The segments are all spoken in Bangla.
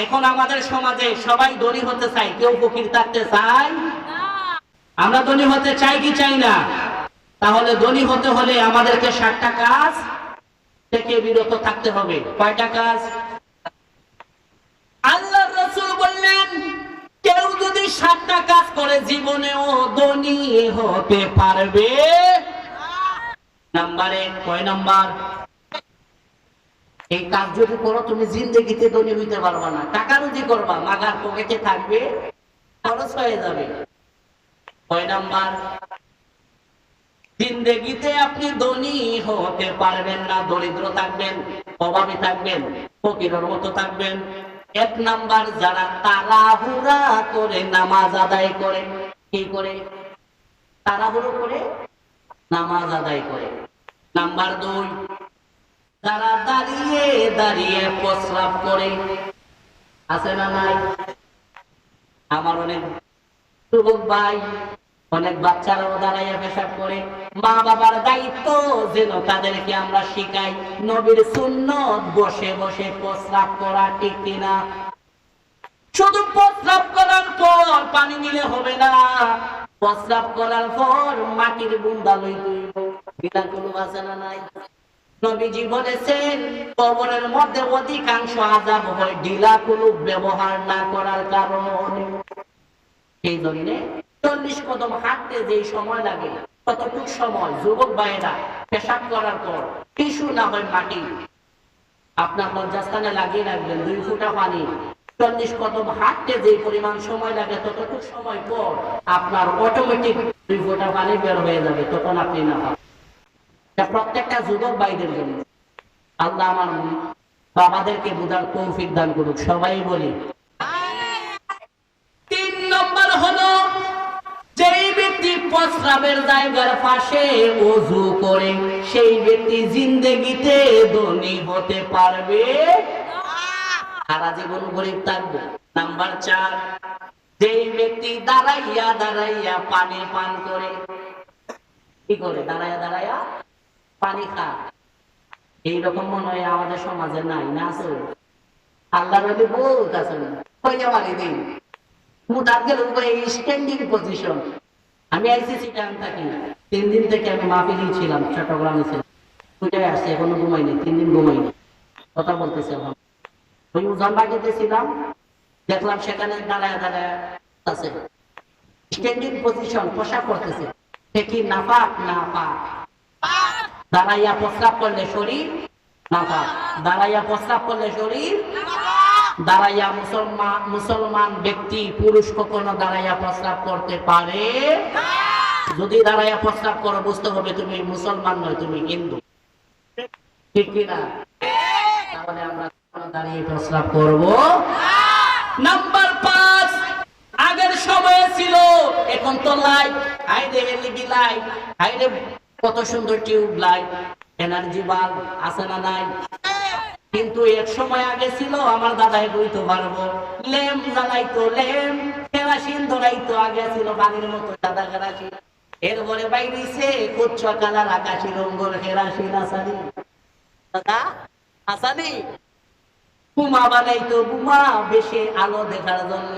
এখন আমাদের সমাজে সবাই ধনী হতে চায়, কেউ ফকির থাকতে চায়। আমরা ধনী হতে চাই কি চাই না? তাহলে ধনী হতে হলে আমাদেরকে 7টা কাজ থেকে বিরত থাকতে হবে। কয়টা কাজ? আল্লাহর রাসূল বললেন, কেউ যদি 7টা কাজ করে জীবনেও ধনী হতে পারবে। নাম্বার 1, কয় নাম্বার? এই কাজ যদি করো তুমি জিন্দেগিতে ধনী হইতে পারবা না। টাকা রুজি করবা, মাগার পকেটে থাকবে, খরচ হয়ে যাবে। কয় নাম্বার? জিন্দেগিতে আপনি ধনী হতে পারবেন না, দরিদ্র থাকবেন, অভাবী থাকবেন, ফকিরের মতো থাকবেন। 1 নাম্বার, যারা তাড়াহুড়া করে নামাজ আদায় করে। কি করে? তাড়াহুড়ো করে নামাজ আদায় করে। নাম্বার 2, যারা দাঁড়িয়ে দাঁড়িয়ে প্রস্রাব করে। আছে না নাই? আমার অনেক যুবক ভাই, অনেক বাচ্চারাও দাঁড়াইয়া পেশাব করে। মা বাবার দায়িত্ব যেন তাদেরকে আমরা শিখাই নবীর সুন্নত, বসে বসে প্রস্রাব করা, ঠিক কিনা? শুধু প্রস্রাব করার পর পানি নিলে হবে না, প্রস্রাব করার পর মাটির বুন্দা লইতে হইব। বিধান কোনো আছে না নাই? নবীজি বলেছেন, কবরের মধ্যে অধিকাংশ আযাব হয় ঢিলা কুলুপ ব্যবহার না করার কারণে। এই জন্য 40 কদম হাঁটতে যে সময় লাগে, ততটুকু সময় যুবক ভাইয়েরা পেশাব করার পর টিস্যু না হয় মাটি আপনার লজ্জাস্থানে লাগিয়ে রাখবেন, 2 ফোঁটা পানি। 40 কদম হাঁটতে যে পরিমাণ সময় লাগে, ততটুকু সময় পর আপনার অটোমেটিক 2 ফোঁটা পানি বের হয়ে যাবে, তখন আপনি না পাবেন। প্রত্যেকটা যুবক ভাইদের জন্য আল্লাহ আমার বাবাদেরকে বুঝার তৌফিক দান করুক, সবাই বলি। 3 নম্বর হলো, যেই ব্যক্তি প্রস্রাবের জায়গার পাশে ওযু করে সেই ব্যক্তি জিন্দেগিতে ধনী হতে পারবে সারা জীবন গরিব থাকবে। নাম্বার 4, যেই ব্যক্তি দাঁড়াইয়া দাঁড়াইয়া পানি পান করে। কি করে? দাঁড়াইয়া দাঁড়াইয়া পানি খায়। এইরকম মনে হয় আমাদের সমাজে নাই, না আছে? আল্লাহ নবী বলতেছেন, কইয়া মারি দিন মুদাদ্দের উপরে স্ট্যান্ডিং পজিশন। আমি আইসিসি টাইম থাকি, 3 দিন থেকে আমি মাহফিলে ছিলাম, চট্টগ্রামে ছিলাম, ওইটাই আসছে, এখনো ঘুমাইনি, 3 দিন ঘুমাইনি, কথা বলতেছি। এখন ওই উজান বাগিতে ছিলাম, দেখলাম সেখানে দাঁড়ায় দাঁড়ায় আছে, স্ট্যান্ডিং পজিশন, পোশাক করতেছে। সে কি নাপাক? নাপাক। দাঁড়াইয়া প্রস্রাব করলে শরীর নাপাক, দাঁড়াইয়া প্রস্রাব করলে শরীর। দাঁড়াইয়া মুসলমান ব্যক্তি পুরুষ কখনো দাঁড়াইয়া প্রস্রাব করতে পারে? যদি দাঁড়াইয়া প্রস্রাব করো, বুঝতে হবে তুমি মুসলমান নয়, তুমি হিন্দু, ঠিক কিনা? তাহলে আমরা দাঁড়িয়ে প্রস্রাব করব। নাম্বার 5, আগের সময়ে ছিল, এখন তো লাইট, হাইরে এলইডি লাইট, হাইরে কত সুন্দর টিউব লাইট, এনার্জি বাল্ব আছে না নাই? কিন্তু এক সময় আগে ছিল, আমার দাদাই বইতে পারবো, ল্যাম্প জ্বালাইতো, ল্যাম্প, কেরাসিন ধরাইতো। আগে ছিল বাড়ির মতো সাদা কেরাসিন, এরপরে বাইরেছে কুচ্চ কালার আকাশি রঙের কেরাসিন। আসানি দাদা, আসানি। বোমা বানাইতো, বোমা বেশি আলো দেখার জন্য।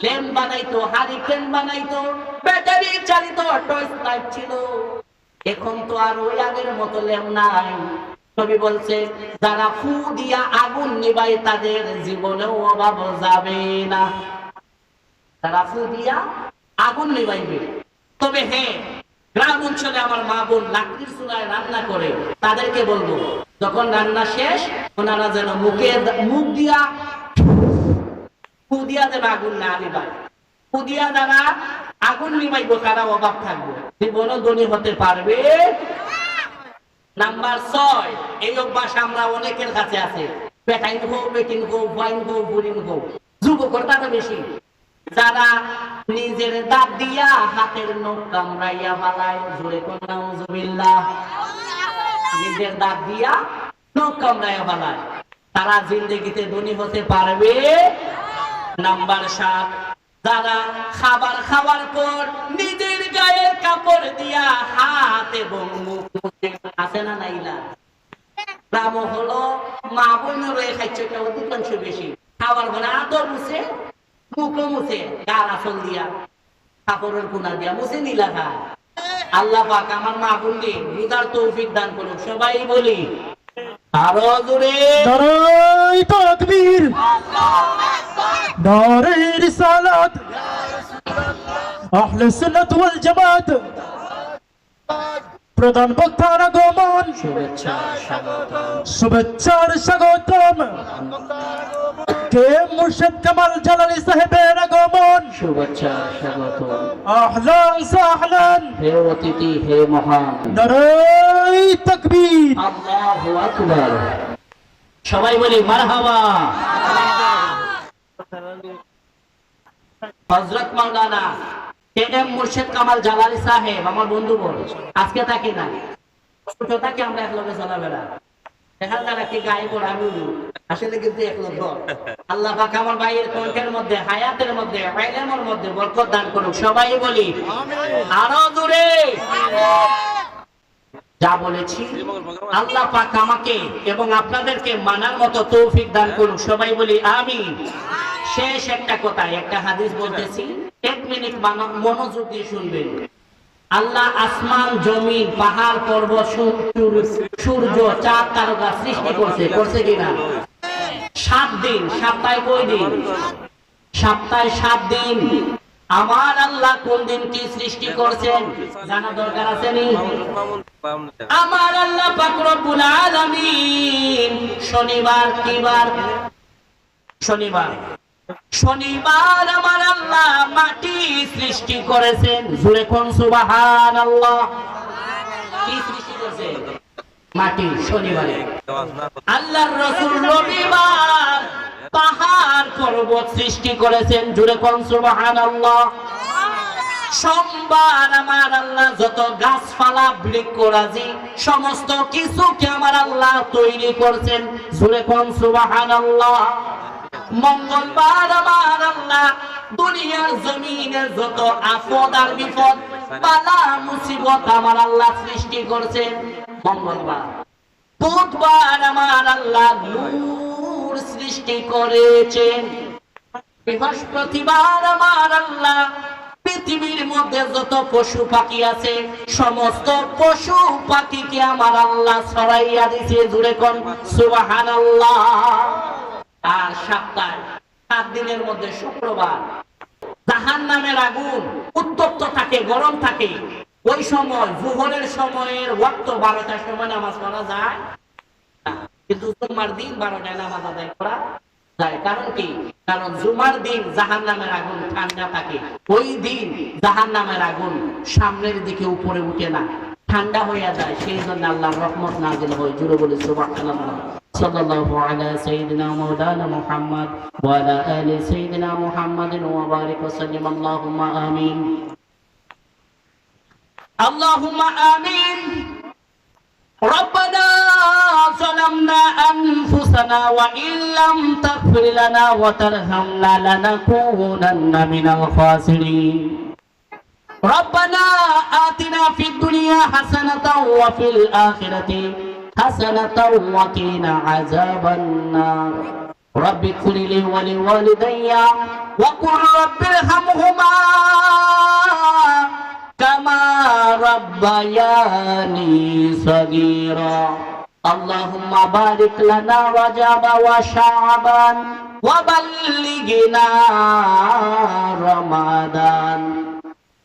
ল্যাম্প বানাইতো, হারিকেন বানাইতো, ব্যাটারি চালিত টর্চ লাইট ছিল। এখন তো আর ওই আগের মতো ল্যাম্প নাই। নবী বলছে, যারা ফু দিয়া আগুন নিবাই তাদের জীবনেও অভাব যাবে না। যারা ফু দিয়া আগুন নিবাইবে। তবে হ্যাঁ, গ্রাম অঞ্চলে আমার মা বোন লাকড়ির চুলায় রান্না করে, তাদেরকে বলবো, যখন রান্না শেষ ওনারা যেন মুখ দিয়া ফু দিয়া যেন আগুন না নিবাই। ফু দিয়া যারা আগুন নিবাইব তারা অভাব থাকবে, জীবনও ধনী হতে পারবে। নাম্বার 6, এই অভ্যাস আমরা অনেকের কাছে আছে। পেটাইন হোক, বেটিন হোক, ওয়াইন হোক, বুড়িন হোক, যুবকর তাতে বেশি। যারা নিজের দাঁত দিয়া হাতের নখ কামড়াইয়া ফালায়, জোরে কোন নাউজুবিল্লাহ, নিজের দাঁত দিয়া নখ কামড়াইয়া ফালায়, তারা জিন্দেগিতে ধনী হতে পারবে। নাম্বার 7, যারা খাবার খাওয়ার পর নিজের গায়ের কাপড় দিয়া হাত এবং মুখ আছে না নাইলা? নাম হলো মা বোনের খাইছে অধিকাংশ বেশি। খাবার পরে আদর মুছে, মুখও মুছে, গার আসল দিয়া, কাপড়ের কোনা দিয়া মুছে নীলা খায়। আল্লাহ পাক আমার মা বোনকে বুঝার তৌফিক দান করুন। সবাই বলি আরো জোরে নারায়ে তাকবীর, নারায়ে রিসালাত, আহলে সুন্নাত ওয়াল জামাত। প্রধান বক্তার আগমন, শুভেচ্ছার স্বাগতম। কে মুর্শিদ কামাল জালালী সাহেবের আগমন, শুভেচ্ছা স্বাগত। আহলান সাহলান, হে অতিথি, হে মহান। নারায়ে তাকবীর, আল্লাহু আকবার। সবাই বলি মারহাবা। হযরত মাওলানা এম মুর্শিদ কামাল জালালী সাহেব আমার বন্ধু বলে আজকে থাকি না, ছোট থাকি আমরা এক লগে চলাফেরা, দেখা যারা কি গায়ে পড়ে আমি আসলে কিন্তু এক লোক। আল্লাহ পাক আমার ভাইয়ের কণ্ঠের মধ্যে, হায়াতের মধ্যে, ইলমের মধ্যে বরকত দান করুক। সবাই বলি আরো দূরে। যা বলেছি আল্লাহ পাক আমাকে এবং আপনাদেরকে মানার মতো তৌফিক দান করুন। সবাই বলি আমিন। শেষ একটা কথা, একটা হাদিস বলতেছি, 1 মিনিট মনোযোগ দিয়ে শুনবেন। আল্লাহ আসমান, জমিন, পাহাড়, পর্বত, সূর্য, চাঁদ, তারকা সৃষ্টি করছে, করছে কিনা? 7 দিন। সপ্তাহে কয় দিন? সপ্তাহে 7 দিন। আমার আল্লাহ কোন দিন কি সৃষ্টি করছেন জানা দরকার আছে নি? আমার আল্লাহ পাক রব্বুল আলামিন শনিবার, কি বার? শনিবার। শনিবার আমার আল্লাহ মাটি সৃষ্টি করেছেন। জোরে কোন সুবহানাল্লাহ। কি সৃষ্টি করেছেন? মাটি শনিবারে। আল্লাহর রাসূল রবিবার পাহাড় পর্বত সৃষ্টি করেছেন। জোরে কোন সুবহানাল্লাহ। সোমবার আমার আল্লাহ যত গাছপালা, বৃক্ষরাজি, সমস্ত কিছুকে আমার আল্লাহ তৈরি করছেন। জোরে কোন সুবহানাল্লাহ। মঙ্গলবার আমার আল্লাহ দুনিয়ার জমিনের যত আফত আর বিপদ, বালা মুসিবত আমার আল্লাহ সৃষ্টি করছেন মঙ্গলবার। বুধবার আমার আল্লাহ নূর সৃষ্টি করেছেন। বৃহস্পতিবার আমার আল্লাহ পৃথিবীর মধ্যে যত পশু পাখি আছে সমস্ত পশু পাখিকে আমার আল্লাহ ছড়াইয়া দিয়েছে। জুড়ে কোন সুবহানাল্লাহ। আর সপ্তাহে 7 দিনের মধ্যে শুক্রবার জাহান্নামের আগুন উত্তপ্ত থাকে, গরম থাকে। ওই সময় জোহরের সময়ের ওয়াক্ত 12টার সময় নামাজ পড়া যায়, কিন্তু জুমার দিন 12টায় নামাজ আদায় করা যায়। কারণ কি? কারণ জুমার দিন জাহান্নামের আগুন ঠান্ডা থাকে। ওই দিন জাহান্নামের আগুন সামনের দিকে উপরে উঠে না, ঠান্ডা হয়ে যায়। সেই জন্য আল্লাহর রহমত নাযিল হয়। জুড়ে বলি সুবহানাল্লাহ। সাল্লাল্লাহু আলা সাইয়্যিদিনা মাওলানা মুহাম্মদ ওয়া আলা আলি সাইয়্যিদিনা মুহাম্মাদিন ওয়া বারিক ওয়া সাল্লিম। আল্লাহুম্মা আমিন, আল্লাহুম্মা আমিন। ربنا ظلمنا أنفسنا وإن لم تغفر لنا وترحمنا لنكونن من الخاسرين. ربنا آتنا في الدنيا حسنة وفي الآخرة حسنة وقنا عذاب النار. رب اغفر لي ولوالدي وقل رب ارحمهما كما ربياني صغيرا. اللهم بارك لنا رجب وشعبان وبلغنا رمضان.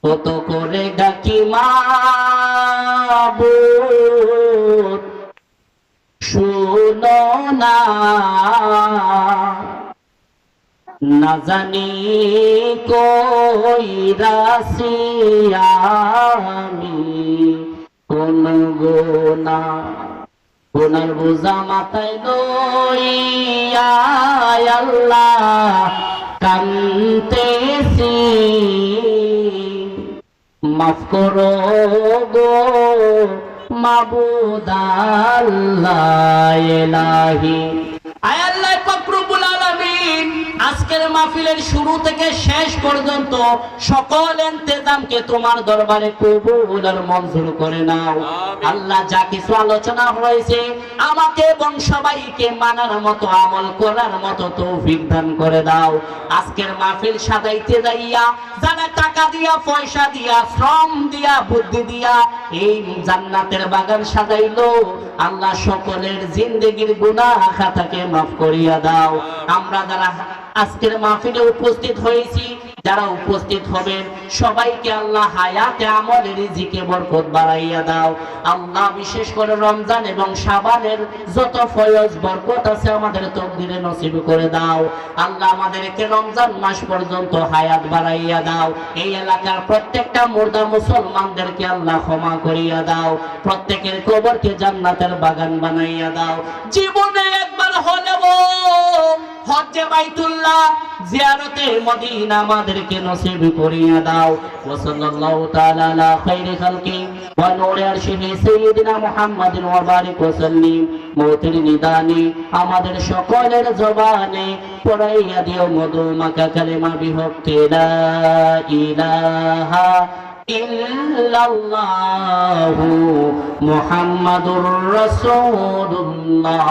কত করে ডাকি মাবুদ শুনো না, না জানি কই রাশি আমি কোন গোনা, গোনার বোঝা মাথায় লইয়া আল্লাহ কান্দেছি। মাফ করো গো মাবুদ আল্লাহ ইলাহি। আয় আল্লাহ পাক রব্বুল আলামিন, আজকে আজকের মাহফিলের শুরু থেকে শেষ পর্যন্ত সকল ইন্তেজামকে তোমার দরবারে কবুল আর মঞ্জুর করে নাও। আল্লাহ, যা কিছু আলোচনা হয়েছে আমাকে এবং সবাইকে মানার মতো আমল করার মতো তৌফিক দান করে দাও। আজকের মাহফিল সাজাইতে যাইয়া যারা টাকা দিয়া, পয়সা দিয়া, শ্রম দিয়া, বুদ্ধি দিয়া এই জান্নাতের বাগান সাজাইলো, আল্লাহ সকলের জিন্দেগির গুনাহ খাতাকে মাফ করিয়া দাও। আমরা যারা আজকের মাহফিলে উপস্থিত হয়েছি, যারা উপস্থিত হবেন সবাইকে আল্লাহ হায়াতে আমলে রিজিকে বরকত বাড়াইয়া দাও। আল্লাহ, বিশেষ করে রমজান এবং শাবানের যত ফয়জ বরকত আছে আমাদের তকদিরে নসিব করে দাও। আল্লাহ, আমাদেরকে রমজান মাস পর্যন্ত হায়াত বাড়াইয়া দাও। এই এলাকার প্রত্যেকটা মুর্দা মুসলমানদেরকে আল্লাহ ক্ষমা করিয়া দাও। প্রত্যেকের কবরকে জান্নাতের বাগান বানাইয়া দাও। জীবনে একবার হলেও হজ্জে বাইতুল্লাহ, জিয়ারতে মদিনা আমাদেরকে নসিব করিয়া দাও। ওয়া সাল্লাল্লাহু তাআলা আলা খাইরি খালকি ওয়া নূরি আরশিহি সাইয়্যিদিনা মুহাম্মাদিন ওয়া বারিক ওয়া সাল্লিম। মৌতের নিদানে আমাদের সকলের জবানে পড়াইয়া দিও মধুমাখা কালেমা বিভক্তি লা ইলাহা ইল্লাল্লাহু মুহাম্মাদুর রাসূলুল্লাহ।